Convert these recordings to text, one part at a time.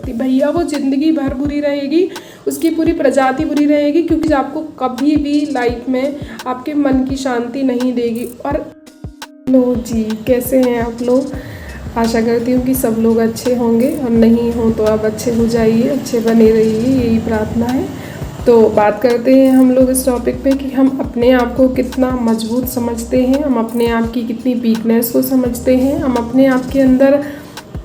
सकती भैया, वो ज़िंदगी भर बुरी रहेगी, उसकी पूरी प्रजाति बुरी रहेगी, क्योंकि आपको कभी भी लाइफ में आपके मन की शांति नहीं देगी। और लो जी, कैसे हैं आप लोग? आशा करती हूँ कि सब लोग अच्छे होंगे, और नहीं हो तो आप अच्छे हो जाइए, अच्छे बने रहिए, यही प्रार्थना है। तो बात करते हैं हम लोग इस टॉपिक पे कि हम अपने आप को कितना मजबूत समझते हैं, हम अपने आप की कितनी वीकनेस को समझते हैं, हम अपने आप के अंदर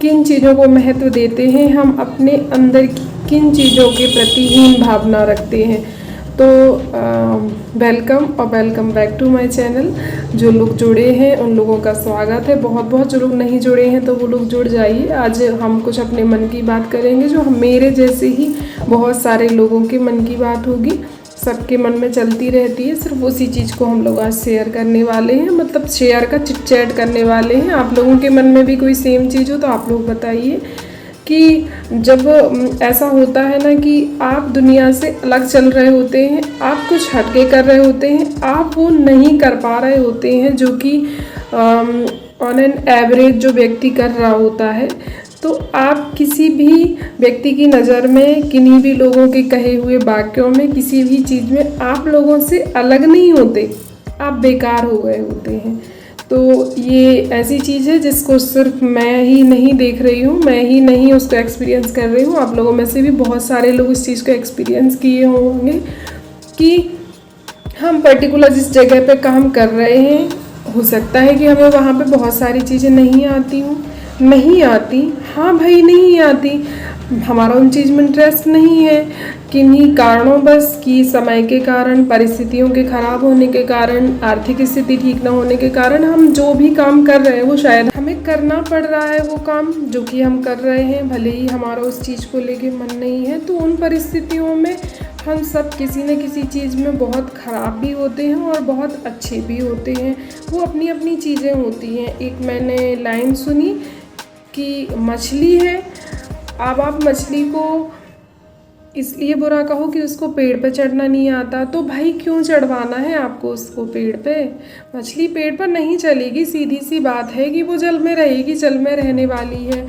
किन चीज़ों को महत्व देते हैं, हम अपने अंदर किन चीज़ों के प्रति हीन भावना रखते हैं। तो वेलकम और welcome back to my channel. जो लोग जुड़े हैं उन लोगों का स्वागत है बहुत बहुत। जो लोग नहीं जुड़े हैं तो वो लोग जुड़ जाइए। आज हम कुछ अपने मन की बात करेंगे, जो मेरे जैसे ही बहुत सारे लोगों के मन की बात होगी, सबके मन में चलती रहती है। सिर्फ उसी चीज़ को हम लोग आज शेयर करने वाले हैं, मतलब शेयर का चिट चैट करने वाले हैं। आप लोगों के मन में भी कोई सेम चीज़ हो तो आप लोग बताइए कि जब ऐसा होता है ना कि आप दुनिया से अलग चल रहे होते हैं, आप कुछ हटके कर रहे होते हैं, आप वो नहीं कर पा रहे होते हैं जो कि ऑन एन एवरेज जो व्यक्ति कर रहा होता है, तो आप किसी भी व्यक्ति की नज़र में, किन्हीं भी लोगों के कहे हुए वाक्यों में, किसी भी चीज़ में आप लोगों से अलग नहीं होते, आप बेकार हो गए होते हैं। तो ये ऐसी चीज़ है जिसको सिर्फ मैं ही नहीं देख रही हूँ, मैं ही नहीं उसको एक्सपीरियंस कर रही हूँ, आप लोगों में से भी बहुत सारे लोग इस चीज़ को एक्सपीरियंस किए होंगे कि हम पर्टिकुलर जिस जगह पे काम कर रहे हैं, हो सकता है कि हमें वहाँ पे बहुत सारी चीज़ें नहीं आती हूँ, नहीं आती, हाँ भाई नहीं आती, हमारा उन चीज़ में इंटरेस्ट नहीं है, किन्हीं कारणों बस कि समय के कारण, परिस्थितियों के ख़राब होने के कारण, आर्थिक स्थिति ठीक ना होने के कारण हम जो भी काम कर रहे हैं वो शायद हमें करना पड़ रहा है। वो काम जो कि हम कर रहे हैं, भले ही हमारा उस चीज़ को लेके मन नहीं है, तो उन परिस्थितियों में हम सब किसी न किसी चीज़ में बहुत ख़राब भी होते हैं और बहुत अच्छे भी होते हैं। वो अपनी अपनी चीज़ें होती हैं। एक मैंने लाइन सुनी कि मछली है, अब आप मछली को इसलिए बुरा कहो कि उसको पेड़ पे चढ़ना नहीं आता, तो भाई क्यों चढ़वाना है आपको उसको पेड़ पे? मछली पेड़ पर नहीं चलेगी, सीधी सी बात है कि वो जल में रहेगी, जल में रहने वाली है।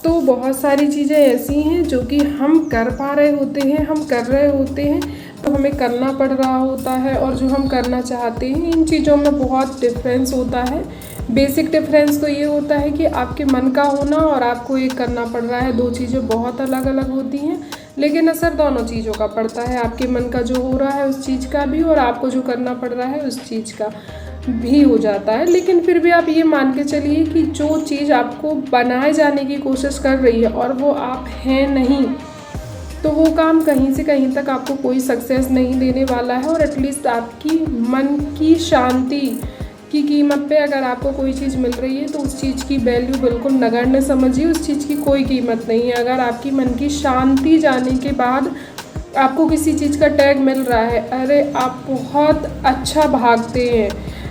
तो बहुत सारी चीज़ें ऐसी हैं जो कि हम कर पा रहे होते हैं, हम कर रहे होते हैं, तो हमें करना पड़ रहा होता है, और जो हम करना चाहते हैं, इन चीज़ों में बहुत डिफरेंस होता है। बेसिक डिफरेंस तो ये होता है कि आपके मन का होना और आपको ये करना पड़ रहा है, दो चीज़ें बहुत अलग अलग होती हैं, लेकिन असर दोनों चीज़ों का पड़ता है। आपके मन का जो हो रहा है उस चीज़ का भी, और आपको जो करना पड़ रहा है उस चीज़ का भी हो जाता है। लेकिन फिर भी आप ये मान के चलिए कि जो चीज़ आपको बनाए जाने की कोशिश कर रही है और वो आप हैं नहीं, तो वो काम कहीं से कहीं तक आपको कोई सक्सेस नहीं देने वाला है। और एटलीस्ट आपकी मन की शांति की कीमत पे अगर आपको कोई चीज़ मिल रही है तो उस चीज़ की वैल्यू बिल्कुल नगण्य समझिए, उस चीज़ की कोई कीमत नहीं है। अगर आपकी मन की शांति जाने के बाद आपको किसी चीज़ का टैग मिल रहा है, अरे आप बहुत अच्छा भागते हैं,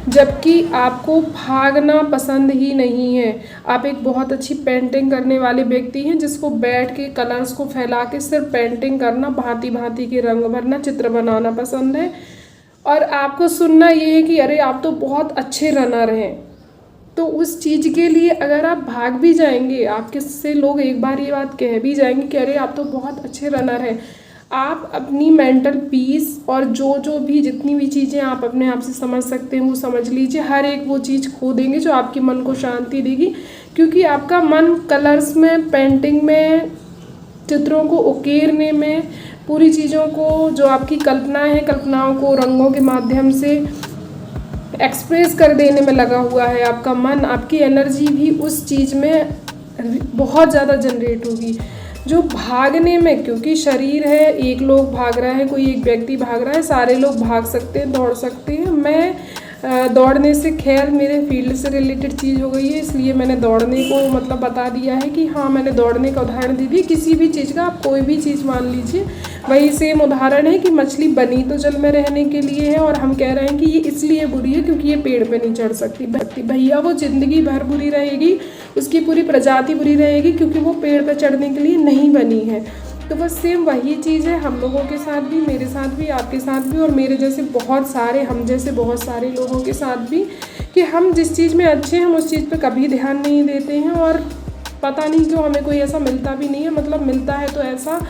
जबकि आपको भागना पसंद ही नहीं है। आप एक बहुत अच्छी पेंटिंग करने वाले व्यक्ति हैं, जिसको बैठ के कलर्स को फैला के सिर्फ पेंटिंग करना, भांति भांति के रंग भरना, चित्र बनाना पसंद है, और आपको सुनना ये है कि अरे आप तो बहुत अच्छे रनर हैं। तो उस चीज़ के लिए अगर आप भाग भी जाएंगे, आपके से लोग एक बार ये बात कह भी जाएंगे कि अरे आप तो बहुत अच्छे रनर हैं, आप अपनी मेंटल पीस और जो भी जितनी भी चीज़ें आप अपने आप से समझ सकते हैं वो समझ लीजिए, हर एक वो चीज़ खो देंगे जो आपके मन को शांति देगी। क्योंकि आपका मन कलर्स में, पेंटिंग में, चित्रों को उकेरने में, पूरी चीज़ों को, जो आपकी कल्पनाएं हैं, कल्पनाओं को रंगों के माध्यम से एक्सप्रेस कर देने में लगा हुआ है। आपका मन, आपकी एनर्जी भी उस चीज़ में बहुत ज़्यादा जनरेट होगी। जो भागने में, क्योंकि शरीर है, एक लोग भाग रहा है, कोई एक व्यक्ति भाग रहा है, सारे लोग भाग सकते हैं, दौड़ सकते हैं। मैं दौड़ने से, खैर मेरे फील्ड से रिलेटेड चीज़ हो गई है, इसलिए मैंने दौड़ने को मतलब बता दिया है कि हाँ, मैंने दौड़ने का उदाहरण दे दिया। किसी भी चीज़ का आप कोई भी चीज़ मान लीजिए, वही सेम उदाहरण है कि मछली बनी तो जल में रहने के लिए है, और हम कह रहे हैं कि ये इसलिए बुरी है क्योंकि ये पेड़ पे नहीं चढ़ सकती। भैया, वो ज़िंदगी भर बुरी रहेगी, उसकी पूरी प्रजाति बुरी रहेगी, क्योंकि वो पेड़ पे चढ़ने के लिए नहीं बनी है। तो बस सेम वही चीज़ है हम लोगों के साथ भी, मेरे साथ भी, आपके साथ भी, और मेरे जैसे बहुत सारे, हम जैसे बहुत सारे लोगों के साथ भी, कि हम जिस चीज़ में अच्छे हैं हम उस चीज़ पे कभी ध्यान नहीं देते हैं, और पता नहीं क्यों हमें कोई ऐसा मिलता भी नहीं है, मतलब मिलता है तो ऐसा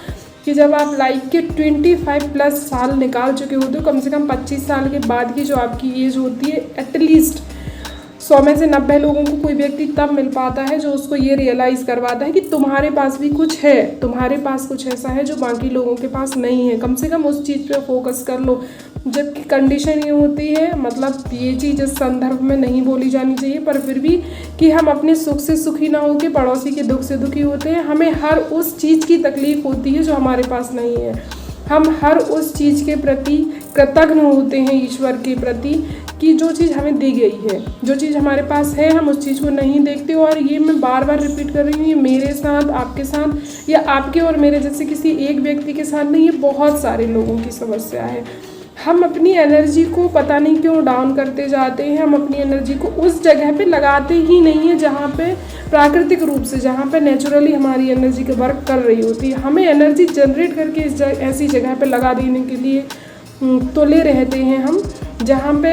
कि जब आप लाइफ के 25+ साल निकाल चुके होते हो, कम से कम 25 साल के बाद की जो आपकी एज होती है, एटलीस्ट 100 में से 90 लोगों को कोई व्यक्ति तब मिल पाता है जो उसको ये रियलाइज़ करवाता है कि तुम्हारे पास भी कुछ है, तुम्हारे पास कुछ ऐसा है जो बाकी लोगों के पास नहीं है। कम से कम उस चीज़ पे फोकस कर लो। जबकि कंडीशन ये होती है, मतलब ये चीज़ इस संदर्भ में नहीं बोली जानी चाहिए, पर फिर भी कि हम अपने सुख से सुखी ना हो के पड़ोसी के दुख से दुखी होते हैं। हमें हर उस चीज़ की तकलीफ़ होती है जो हमारे पास नहीं है। हम हर उस चीज़ के प्रति कृतज्ञ होते हैं ईश्वर के प्रति कि जो चीज़ हमें दी गई है, जो चीज़ हमारे पास है, हम उस चीज़ को नहीं देखते। और ये मैं बार बार रिपीट कर रही हूँ, ये मेरे साथ, आपके साथ, या आपके और मेरे जैसे किसी एक व्यक्ति के साथ नहीं, ये बहुत सारे लोगों की समस्या है। हम अपनी एनर्जी को पता नहीं क्यों डाउन करते जाते हैं। हम अपनी एनर्जी को उस जगह पे लगाते ही नहीं है जहाँ पे प्राकृतिक रूप से, जहाँ पे नेचुरली हमारी एनर्जी का वर्क कर रही होती है। हमें एनर्जी जनरेट करके ऐसी जगह पे लगा देने के लिए तुले रहते हैं हम, जहाँ पे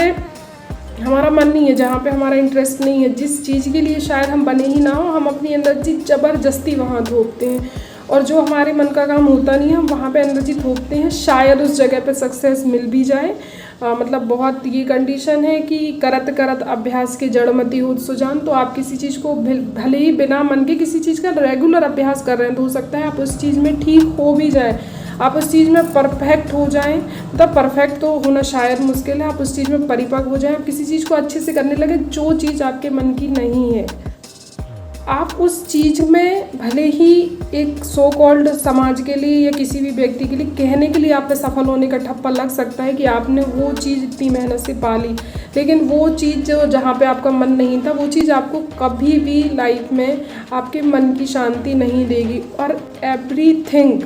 हमारा मन नहीं है, जहाँ पे हमारा इंटरेस्ट नहीं है, जिस चीज़ के लिए शायद हम बने ही ना हो, हम अपनी एनर्जी ज़बरदस्ती वहाँ थोपते हैं। और जो हमारे मन का काम होता नहीं है, हम वहाँ पे एनर्जी थोपते हैं, शायद उस जगह पे सक्सेस मिल भी जाए। मतलब बहुत ये कंडीशन है कि करत करत अभ्यास के जड़मति होत सुजान। तो आप किसी चीज़ को भले ही बिना मन के किसी चीज़ का रेगुलर अभ्यास कर रहे हैं, तो हो सकता है आप उस चीज़ में ठीक हो भी जाए, आप उस चीज़ में परफेक्ट हो जाएं। मतलब परफेक्ट तो होना शायद मुश्किल है, आप उस चीज़ में परिपक्व हो जाएं, आप किसी चीज़ को अच्छे से करने लगे जो चीज़ आपके मन की नहीं है। आप उस चीज़ में भले ही एक सो कॉल्ड समाज के लिए या किसी भी व्यक्ति के लिए कहने के लिए आप पे सफल होने का ठप्पा लग सकता है कि आपने वो चीज़ इतनी मेहनत से पाली, लेकिन वो चीज़ जो जहाँ पे आपका मन नहीं था, वो चीज़ आपको कभी भी लाइफ में आपके मन की शांति नहीं देगी। और एवरीथिंग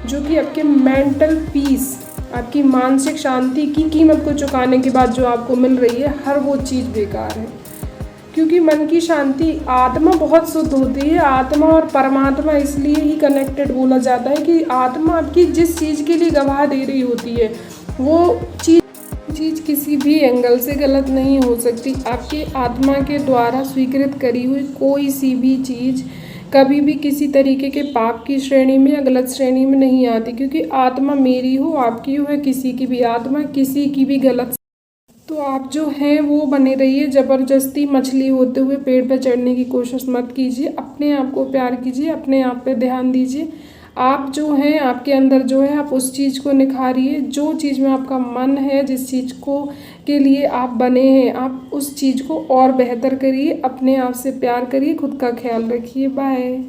जो कि आपके मेंटल पीस, आपकी मानसिक शांति की कीमत को चुकाने के बाद जो आपको मिल रही है, हर वो चीज़ बेकार है। क्योंकि मन की शांति, आत्मा बहुत शुद्ध होती है। आत्मा और परमात्मा इसलिए ही कनेक्टेड बोला जाता है कि आत्मा आपकी जिस चीज़ के लिए गवाह दे रही होती है, वो चीज़ किसी भी एंगल से गलत नहीं हो सकती। आपके आत्मा के द्वारा स्वीकृत करी हुई कोई सी भी चीज़ कभी भी किसी तरीके के पाप की श्रेणी में या गलत श्रेणी में नहीं आती, क्योंकि आत्मा मेरी हो, आपकी हो, या किसी की भी आत्मा किसी की भी गलत। तो आप जो हैं वो बने रहिए। ज़बरदस्ती मछली होते हुए पेड़ पर चढ़ने की कोशिश मत कीजिए। अपने आप को प्यार कीजिए, अपने आप पे ध्यान दीजिए। आप जो हैं, आपके अंदर जो है, आप उस चीज़ को निखारिए। जो चीज़ में आपका मन है, जिस चीज़ को के लिए आप बने हैं, आप उस चीज़ को और बेहतर करिए। अपने आप से प्यार करिए, खुद का ख्याल रखिए। बाय।